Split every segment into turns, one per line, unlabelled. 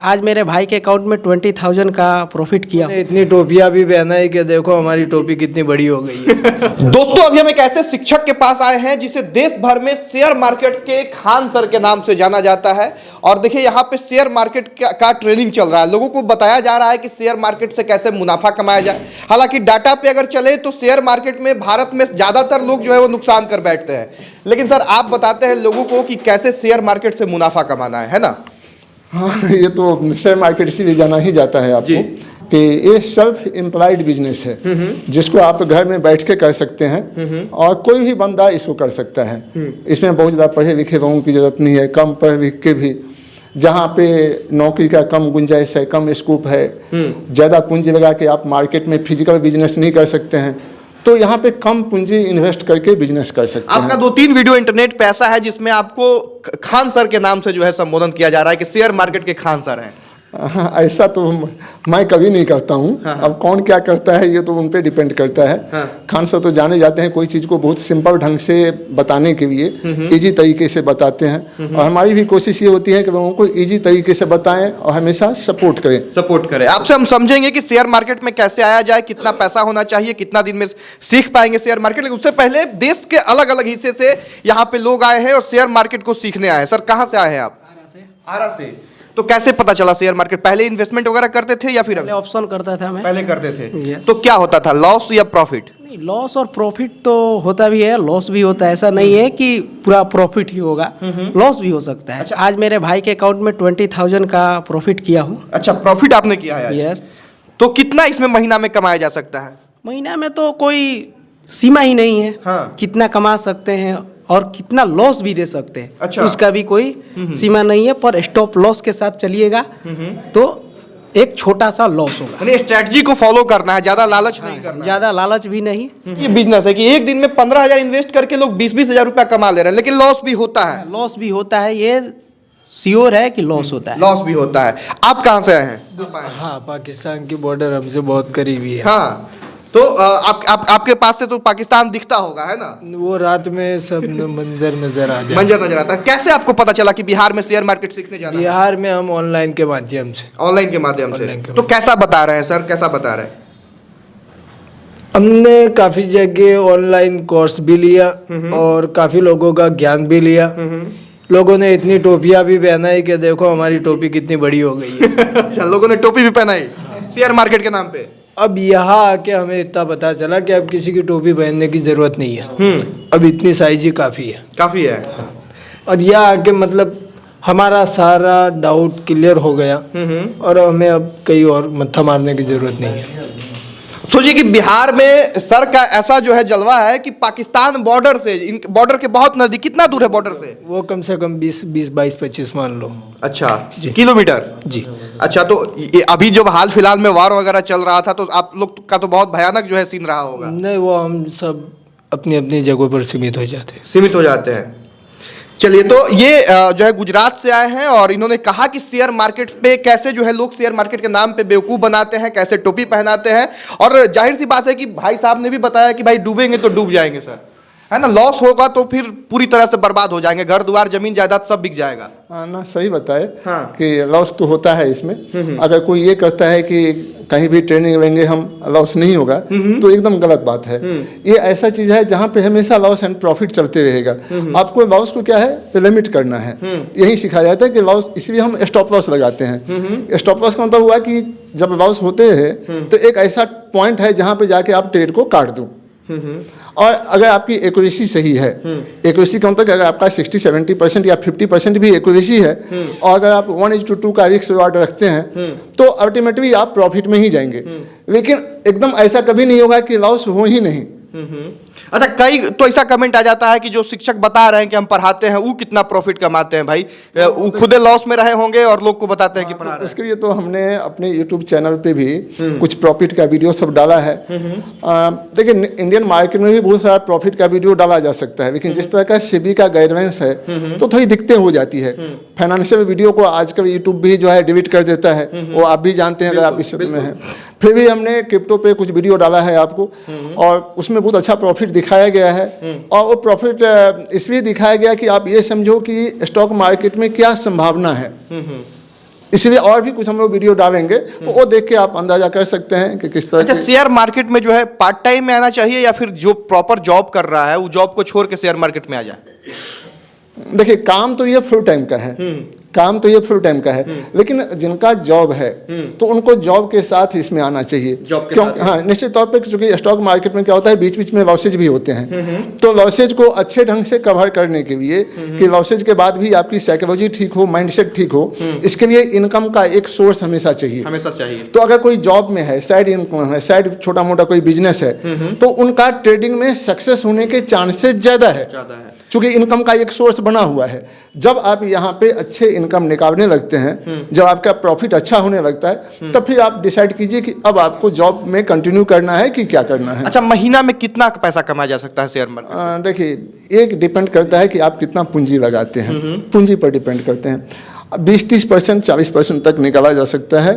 आज मेरे भाई के अकाउंट में 20,000 का प्रॉफिट किया।
इतनी टोपियां भी पहनाई कि देखो हमारी टोपी कितनी बड़ी हो गई है।
दोस्तों अभी हम एक ऐसे शिक्षक के पास आए हैं जिसे देश भर में शेयर मार्केट के खान सर के नाम से जाना जाता है। और देखिए यहाँ पे शेयर मार्केट का ट्रेनिंग चल रहा है, लोगों को बताया जा रहा है कि शेयर मार्केट से कैसे मुनाफा कमाया जाए। हालांकि डाटा पे अगर चले तो शेयर मार्केट में भारत में ज्यादातर लोग जो है वो नुकसान कर बैठते हैं, लेकिन सर आप बताते हैं लोगों को कि कैसे शेयर मार्केट से मुनाफा कमाना है ना।
हाँ, ये तो शेयर मार्केट इसीलिए जाना ही जाता है आपको कि ये सेल्फ एम्प्लॉयड बिजनेस है जिसको आप घर में बैठ के कर सकते हैं और कोई भी बंदा इसको कर सकता है। इसमें बहुत ज़्यादा पढ़े लिखे लोगों की जरूरत नहीं है, कम पढ़े लिख के भी जहाँ पे नौकरी का कम गुंजाइश है, कम स्कोप है, ज़्यादा पूंजी लगा के आप मार्केट में फिजिकल बिजनेस नहीं कर सकते हैं, तो यहाँ पे कम पूंजी इन्वेस्ट करके बिजनेस कर सकते हैं।
आपका 2-3 वीडियो इंटरनेट पे ऐसा है जिसमें आपको खान सर के नाम से जो है संबोधन किया जा रहा है कि शेयर मार्केट के खान सर हैं।
हाँ, ऐसा तो मैं कभी नहीं करता हूँ। अब कौन क्या करता है ये तो उन पे डिपेंड करता है। खान सर तो जाने जाते हैं कोई चीज़ को बहुत सिंपल ढंग से बताने के लिए, इजी तरीके से बताते हैं। और हमारी भी कोशिश ये होती है कि लोगों को इजी तरीके से बताएं और हमेशा सपोर्ट करें।
आपसे हम समझेंगे कि शेयर मार्केट में कैसे आया जाए, कितना पैसा होना चाहिए, कितना दिन में सीख पाएंगे शेयर मार्केट। लेकिन उससे पहले देश के अलग अलग हिस्से से यहाँ पे लोग आए हैं और शेयर मार्केट को सीखने आए हैं। सर कहाँ से आए हैं आप? आरा से। तो कैसे पता चला शेयर मार्केट? पहले इन्वेस्टमेंट वगैरह करते थे या फिर
पहले ऑप्शन करता था मैं।
पहले करते थे तो क्या होता था, लॉस या प्रॉफिट?
नहीं, लॉस और प्रॉफिट तो होता भी है, लॉस भी होता है। ऐसा नहीं है कि पूरा प्रॉफिट ही होगा, लॉस भी हो सकता है।
अच्छा।
आज मेरे भाई के अकाउंट में 20,000 का प्रॉफिट किया हूँ।
अच्छा, प्रॉफिट आपने किया है?
यस।
तो कितना इसमें महीना में कमाया जा सकता है?
महीना में तो कोई सीमा ही नहीं है।
हाँ।
कितना कमा सकते हैं और कितना लॉस भी दे सकते हैं।
अच्छा।
उसका भी कोई सीमा नहीं है, पर स्टॉप लॉस के साथ चलिएगा तो एक छोटा सा लॉस होगा।
यानी स्ट्रेटजी को फॉलो करना है, ज्यादा लालच नहीं करना है।
ज्यादा लालच भी नहीं।
ये बिजनेस है कि एक दिन में 15,000 इन्वेस्ट करके लोग 20-20 हजार रुपया कमा ले रहे हैं, लेकिन लॉस भी होता है।
लॉस भी होता है, ये श्योर है कि लॉस होता है।
लॉस भी होता है। आप कहाँ से आए हैं?
हाँ, पाकिस्तान की बॉर्डर हमसे बहुत करीबी है।
हाँ, तो आपके पास से तो पाकिस्तान दिखता होगा, है ना?
वो रात में सब मंजर नजर आ जाए।
मंजर नजर आता है। कैसे आपको पता चला कि बिहार में शेयर मार्केट सीखने जाना है?
बिहार में हम ऑनलाइन के माध्यम से।
ऑनलाइन के माध्यम से। तो कैसा बता रहे हैं सर, कैसा बता रहे हैं?
हमने काफी जगह ऑनलाइन कोर्स भी लिया और काफी लोगों का ज्ञान भी लिया। लोगों ने इतनी टोपियां भी पहनाई कि देखो हमारी टोपी कितनी बड़ी हो गई है।
अच्छा, लोगों ने टोपी भी पहनाई शेयर मार्केट के नाम पे।
अब यहाँ आके हमें इतना पता चला कि अब किसी की टोपी पहनने की जरूरत नहीं है। अब इतनी साइज ही काफी है।
काफी है।
और यहाँ आके मतलब हमारा सारा डाउट क्लियर हो गया और हमें अब कहीं और मत्था मारने की जरूरत नहीं है।
सोचिए कि बिहार में सर का ऐसा जो है जलवा है कि पाकिस्तान बॉर्डर से, बॉर्डर के बहुत नजदीक, कितना दूर है बॉर्डर से?
वो कम से कम 20, 22, 25 मान लो।
अच्छा किलोमीटर
जी।
अच्छा, तो ये अभी जब हाल फिलहाल में वार वगैरह चल रहा था तो आप लोग का तो बहुत भयानक जो है सीन रहा होगा।
नहीं, वो हम सब अपनी अपनी जगहों पर सीमित हो जाते हैं।
चलिए, तो ये जो है गुजरात से आए हैं और इन्होंने कहा कि शेयर मार्केट पे कैसे जो है लोग शेयर मार्केट के नाम पे बेवकूफ़ बनाते हैं, कैसे टोपी पहनाते हैं। और जाहिर सी बात है कि भाई साहब ने भी बताया कि भाई डूबेंगे तो डूब जाएंगे सर, है ना। लॉस होगा तो फिर पूरी तरह से बर्बाद हो जाएंगे, घर द्वार जमीन जायदाद सब बिक जाएगा।
हाँ ना, सही बताए।
हाँ।
कि लॉस तो होता है इसमें। अगर कोई ये करता है कि कहीं भी ट्रेनिंग लेंगे हम लॉस नहीं होगा तो एकदम गलत बात है। ये ऐसा चीज है जहाँ पे हमेशा लॉस एंड प्रॉफिट चलते रहेगा। आपको लॉस को क्या है, लिमिट करना है। यही सिखाया जाता है कि लॉस, इसलिए हम स्टॉप लॉस लगाते हैं। स्टॉप लॉस का मतलब हुआ कि जब लॉस होते हैं तो एक ऐसा पॉइंट है जहाँ पे जाके आप ट्रेड को काट दो। और अगर आपकी एक्यूरेसी सही है, एक्यूरेसी का मतलब अगर आपका 60-70% या 50% भी एक्यूरेसी है और अगर आप 1:2 का रिस्क रिवार्ड रखते हैं तो अल्टीमेटली आप प्रॉफिट में ही जाएंगे। लेकिन एकदम ऐसा कभी नहीं होगा कि लॉस हो ही नहीं।
अच्छा, कई तो ऐसा कमेंट आ जाता है कि जो शिक्षक बता रहे हैं कि हम पढ़ाते हैं वो कितना प्रॉफिट कमाते हैं भाई, वो खुद लॉस में रहे होंगे और लोग को बताते हैं कि पढ़ा रहे हैं।
उसके लिए तो हमने अपने YouTube चैनल पे भी कुछ प्रॉफिट का वीडियो सब डाला है। देखिए, इंडियन मार्केट में भी बहुत सारा प्रॉफिट का वीडियो डाला जा सकता है, लेकिन जिस तरह का सेबी का गाइडलाइंस है तो थोड़ी दिक्कतें हो जाती है। फाइनेंशियल वीडियो को आजकल यूट्यूब भी जो है डिलीट कर देता है, वो आप भी जानते हैं अगर आप इस क्षेत्र में हैं। फिर भी हमने क्रिप्टो पे कुछ वीडियो डाला है आपको और उसमें बहुत अच्छा प्रॉफिट दिखाया गया है। और वो प्रॉफिट इसलिए दिखाया गया कि आप ये समझो कि स्टॉक मार्केट में क्या संभावना है। इसलिए और भी कुछ हम लोग वीडियो डालेंगे तो वो देख के आप अंदाजा कर सकते हैं कि किस तरह
अच्छा, शेयर मार्केट में जो है पार्ट टाइम में आना चाहिए या फिर जो प्रॉपर जॉब कर रहा है वो जॉब को छोड़ के शेयर मार्केट में आ जाए?
देखिए, काम तो ये फुल टाइम का है, काम तो ये फुल टाइम का है, लेकिन जिनका जॉब है तो उनको जॉब के साथ इसमें आना चाहिए। क्योंकि हाँ, निश्चित तौर पे क्योंकि स्टॉक मार्केट में क्या होता है, बीच बीच में लॉसेज भी होते हैं, तो लॉसेज को अच्छे ढंग से कवर करने के लिए कि लॉसेज के बाद भी आपकी साइकोलॉजी ठीक हो, माइंडसेट ठीक हो, इसके लिए इनकम का एक सोर्स हमेशा चाहिए,
हमेशा चाहिए।
तो अगर कोई जॉब में है, साइड इनकम है, साइड छोटा मोटा कोई बिजनेस है, तो उनका ट्रेडिंग में सक्सेस होने के चांसेस ज़्यादा है, क्योंकि इनकम का एक सोर्स बना हुआ है। जब आप यहाँ पे अच्छे इनकम निकालने लगते हैं, जब आपका प्रॉफिट अच्छा होने लगता है, तब फिर आप डिसाइड कीजिए कि अब आपको जॉब में कंटिन्यू करना है कि क्या करना है।
अच्छा, महीना में कितना पैसा कमाया जा सकता है शेयर मार्केट?
देखिए, एक डिपेंड करता है कि आप कितना पूंजी लगाते हैं, पूंजी पर डिपेंड करते हैं। 20-30%, 40% तक निकाला जा सकता है,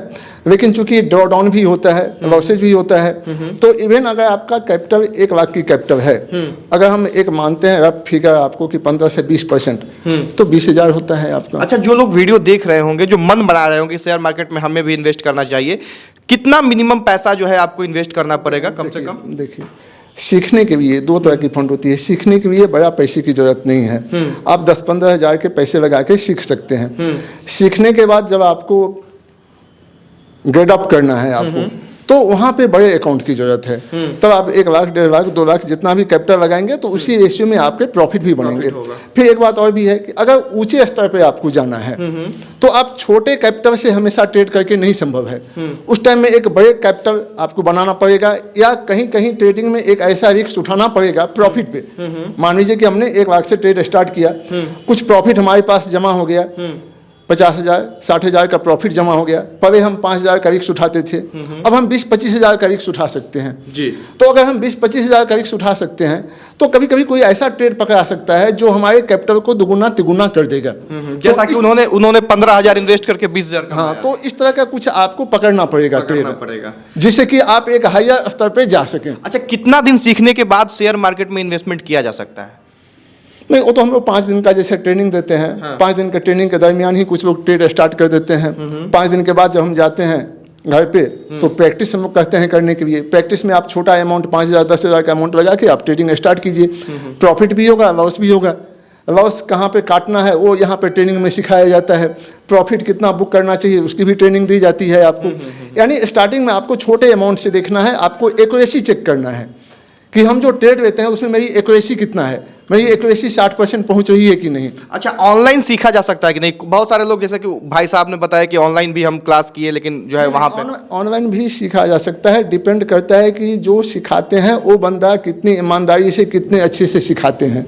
लेकिन चूंकि ड्रॉ डाउन भी होता है, लॉसेज भी होता है, तो इवन अगर आपका कैपिटल 1 लाख की कैपिटल है, अगर हम एक मानते हैं रफ फिगर आपको कि 15 से 20%, तो 20,000 होता है आपका।
अच्छा, जो लोग वीडियो देख रहे होंगे, जो मन बना रहे होंगे शेयर मार्केट में हमें भी इन्वेस्ट करना चाहिए, कितना मिनिमम पैसा जो है आपको इन्वेस्ट करना पड़ेगा कम से कम?
देखिए, सीखने के लिए 2 तरह की फंड होती है। सीखने के लिए बड़ा पैसे की जरूरत नहीं है, आप 10-15 हज़ार के पैसे लगा के सीख सकते हैं। सीखने के बाद जब आपको ग्रेड अप करना है आपको, तो वहाँ पे बड़े अकाउंट की जरूरत है। तब आप 1 लाख, 1.5 लाख, 2 लाख जितना भी कैपिटल लगाएंगे तो उसी रेशियो में आपके प्रॉफिट भी बनेंगे। फिर एक बात और भी है कि अगर ऊंचे स्तर पे आपको जाना है तो आप छोटे कैपिटल से हमेशा ट्रेड करके नहीं संभव है। उस टाइम में एक बड़े कैपिटल आपको बनाना पड़ेगा, या कहीं कहीं ट्रेडिंग में एक ऐसा रिस्क उठाना पड़ेगा प्रॉफिट पे। मान लीजिए कि हमने 1 लाख से ट्रेड स्टार्ट किया, कुछ प्रॉफिट हमारे पास जमा हो गया, 50,000, 60,000 का प्रॉफिट जमा हो गया। पहले हम 5,000 का रिस्क उठाते थे, अब हम 20-25 हज़ार का रिस्क उठा सकते हैं जी। तो अगर हम 20-25 हज़ार का रिस्क उठा सकते हैं तो कभी कभी कोई ऐसा ट्रेड पकड़ा सकता है जो हमारे कैपिटल को दुगुना तिगुना कर देगा।
जैसा कि उन्होंने 15,000 इन्वेस्ट करके 20,000।
हाँ, तो इस तरह का कुछ आपको पकड़ना पड़ेगा ट्रेड, जिससे कि आप एक हायर स्तर पे जा सकें।
अच्छा, कितना दिन सीखने के बाद शेयर मार्केट में इन्वेस्टमेंट किया जा सकता है?
नहीं, वो तो हम लोग 5 दिन का जैसे ट्रेनिंग देते हैं। हाँ। 5 दिन के ट्रेनिंग के दरमियान ही कुछ लोग ट्रेड स्टार्ट कर देते हैं। 5 दिन के बाद जब हम जाते हैं घर पे तो प्रैक्टिस हम लोग करते हैं करने के लिए। प्रैक्टिस में आप छोटा अमाउंट 5,000, 10,000 का अमाउंट लगा के आप ट्रेडिंग स्टार्ट कीजिए। प्रॉफिट भी होगा, लॉस भी होगा। लॉस कहाँ पे काटना है वो यहाँ पे ट्रेनिंग में सिखाया जाता है। प्रॉफिट कितना बुक करना चाहिए उसकी भी ट्रेनिंग दी जाती है आपको। यानी स्टार्टिंग में आपको छोटे अमाउंट से देखना है, आपको एक्यूरेसी चेक करना है कि हम जो ट्रेड लेते हैं उसमें मेरी एक्यूरेसी कितना है, मेरी एक्यूरेसी 60% पहुंच रही है कि नहीं।
अच्छा, ऑनलाइन सीखा जा सकता है कि नहीं? बहुत सारे लोग, जैसे कि भाई साहब ने बताया कि ऑनलाइन भी हम क्लास किए, लेकिन जो है वहाँ पे
ऑनलाइन भी सीखा जा सकता है। डिपेंड करता है कि जो सिखाते हैं वो बंदा कितनी ईमानदारी से, कितने अच्छे से सिखाते हैं।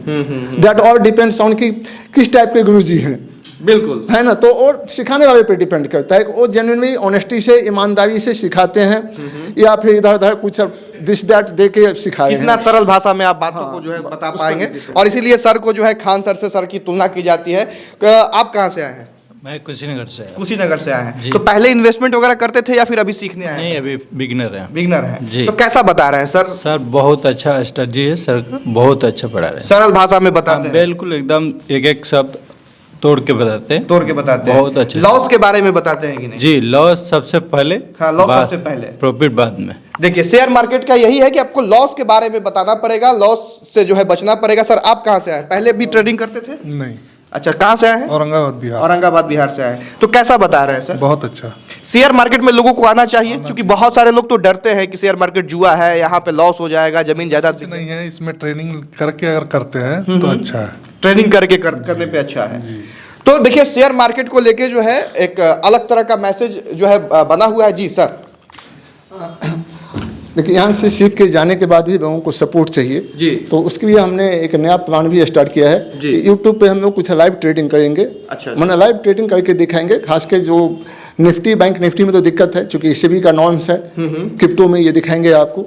दैट ऑल डिपेंड्स ऑन कि किस टाइप के गुरुजी हैं।
बिल्कुल
है ना, तो और सिखाने वाले पे डिपेंड करता है कि वो जेन्युइनली ऑनेस्टी से, ईमानदारी से सिखाते हैं या फिर इधर उधर कुछ दिस दैट दे के सिखाए हैं।
कितना सरल भाषा में आप बातों को जो है बता पाएंगे। और इसीलिए सर को जो है खान सर से सर की तुलना की जाती है। आप कहाँ से आए हैं?
मैं कुशीनगर से आया।
कुशीनगर से आए हैं। तो पहले इन्वेस्टमेंट वगैरह करते थे या फिर अभी सीखने आए?
नहीं, अभी बिगिनर है।
बिगिनर है
जी।
तो कैसा बता रहे हैं सर?
सर बहुत अच्छा स्टडी है सर, बहुत अच्छा पढ़ा रहे हैं।
सरल भाषा में बताते हैं?
बिल्कुल एकदम एक एक शब्द तोड़ के बताते हैं।
तोड़ के बताते हैं,
बहुत अच्छे।
लॉस के बारे में बताते हैं कि नहीं?
जी, लॉस सबसे पहले।
हाँ, लॉस सबसे पहले,
प्रॉफिट बाद में।
देखिए, शेयर मार्केट का यही है कि आपको लॉस के बारे में बताना पड़ेगा, लॉस से जो है बचना पड़ेगा। सर, आप कहाँ से आए? पहले भी ट्रेडिंग करते थे?
नहीं।
अच्छा, कहाँ से आए हैं?
औरंगाबाद बिहार।
औरंगाबाद बिहार से आए। तो कैसा बता रहे हैं सर?
बहुत अच्छा।
शेयर मार्केट में लोगों को आना चाहिए, क्योंकि बहुत सारे लोग तो डरते हैं कि शेयर मार्केट जुआ है, यहाँ पे लॉस हो जाएगा, जमीन जायदाद
नहीं है, इसमें ट्रेनिंग करके अगर करते हैं तो अच्छा है।
ट्रेनिंग करके करने पे अच्छा है। तो देखिए, शेयर मार्केट को लेके जो है एक अलग तरह का मैसेज जो है बना हुआ है। जी सर।
देखिए, यहाँ से सीख के जाने के बाद भी लोगों को सपोर्ट चाहिए
जी।
तो उसके लिए हमने एक नया प्लान भी स्टार्ट किया है
जी।
यूट्यूब पे हम लोग कुछ लाइव ट्रेडिंग करेंगे।
अच्छा।
मैंने लाइव ट्रेडिंग करके दिखाएंगे। खास के जो निफ्टी, बैंक निफ्टी में तो दिक्कत है क्योंकि सेबी का नॉर्म्स है। क्रिप्टो में ये दिखाएंगे आपको।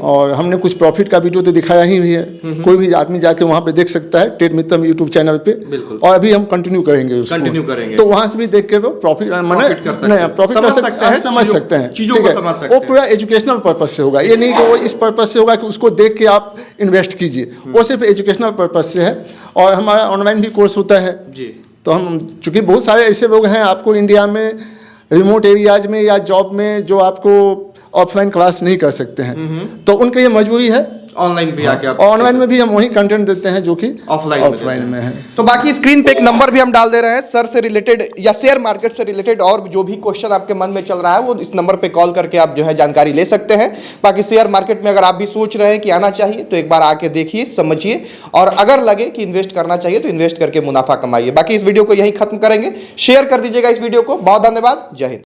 और हमने कुछ प्रॉफिट का वीडियो तो दिखाया ही है। कोई भी आदमी जाके वहाँ पे देख सकता है, ट्रेड मित्रम यूट्यूब चैनल पे। और अभी हम कंटिन्यू करेंगे उसको। तो वहाँ से भी देख के वो प्रॉफिट कर सकते हैं, समझ सकते हैं। ठीक है, वो पूरा एजुकेशनल पर्पज से होगा। ये नहीं कि वो इस पर्पज से होगा कि उसको देख के आप इन्वेस्ट कीजिए। वो सिर्फ एजुकेशनल पर्पज से है। और हमारा ऑनलाइन भी कोर्स होता है। तो हम, चूंकि बहुत सारे ऐसे लोग हैं आपको इंडिया में रिमोट एरियाज में या जॉब में जो आपको ऑफलाइन क्लास नहीं कर सकते हैं, तो उनके ये मजबूरी है
ऑनलाइन भी आके आप
ऑनलाइन में भी हम वही कंटेंट देते हैं जो कि
ऑफलाइन
में है।
तो बाकी स्क्रीन पे एक नंबर भी हम डाल दे रहे हैं, सर से रिलेटेड या शेयर मार्केट से रिलेटेड और जो भी क्वेश्चन आपके मन में चल रहा है वो इस नंबर पे कॉल करके आप जो है जानकारी ले सकते हैं। बाकी शेयर मार्केट में अगर आप भी सोच रहे हैं कि आना चाहिए तो एक बार आके देखिए, समझिए, और अगर लगे कि इन्वेस्ट करना चाहिए तो इन्वेस्ट करके मुनाफा कमाइए। बाकी इस वीडियो को यहीं खत्म करेंगे, शेयर कर दीजिएगा इस वीडियो को। बहुत धन्यवाद, जय हिंद।